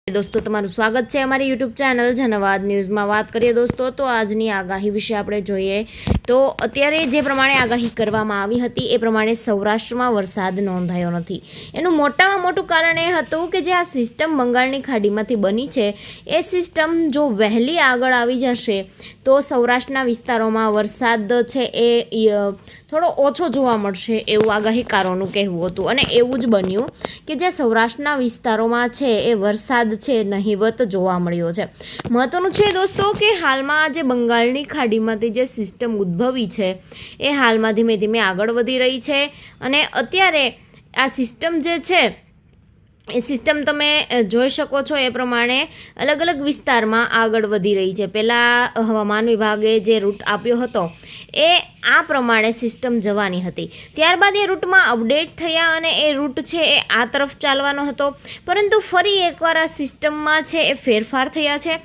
दोस्तों तमाરું સ્વાગત છે અમારી YouTube ચેનલ જનવાદ ન્યૂઝમાં। વાત કરીએ દોસ્તો તો આજની આગાહી વિશે આપણે જોઈએ તો અત્યારે જે પ્રમાણે આગાહી કરવામાં આવી હતી એ પ્રમાણે સૌરાષ્ટ્રમાં વરસાદ નોંધાયો નથી। એનું મોટામાં મોટું કારણ એ હતું કે જે આ સિસ્ટમ બંગાળની ખાડીમાંથી બની છે એ સિસ્ટમ જો વહેલી આગળ આવી જશે તો સૌરાષ્ટ્રના વિસ્તારોમાં વરસાદ છે એ થોડો ઓછો જોવા મળશે એવું આગાહીકારોનું કહેવું હતું અને એવું જ બન્યું કે જે સૌરાષ્ટ્રના વિસ્તારોમાં છે એ વરસાદ છે નહિવત જોવા મળ્યો છે। મહત્વનું છે દોસ્તો કે હાલમાં જે બંગાળની ખાડીમાંથી જે સિસ્ટમ ઉદ્ભવી છે એ હાલમાં ધીમે ધીમે આગળ વધી રહી છે અને અત્યારે આ સિસ્ટમ જે છે એ સિસ્ટમ તમે જોઈ શકો છો એ પ્રમાણે અલગ અલગ વિસ્તારમાં આગળ વધી રહી છે। પહેલાં હવામાન વિભાગે જે રૂટ આપ્યો હતો એ આ પ્રમાણે સિસ્ટમ જવાની હતી, ત્યારબાદ એ રૂટમાં અપડેટ થયા અને એ રૂટ છે એ આ તરફ ચાલવાનો હતો, પરંતુ ફરી એકવાર આ સિસ્ટમમાં છે એ ફેરફાર થયા છે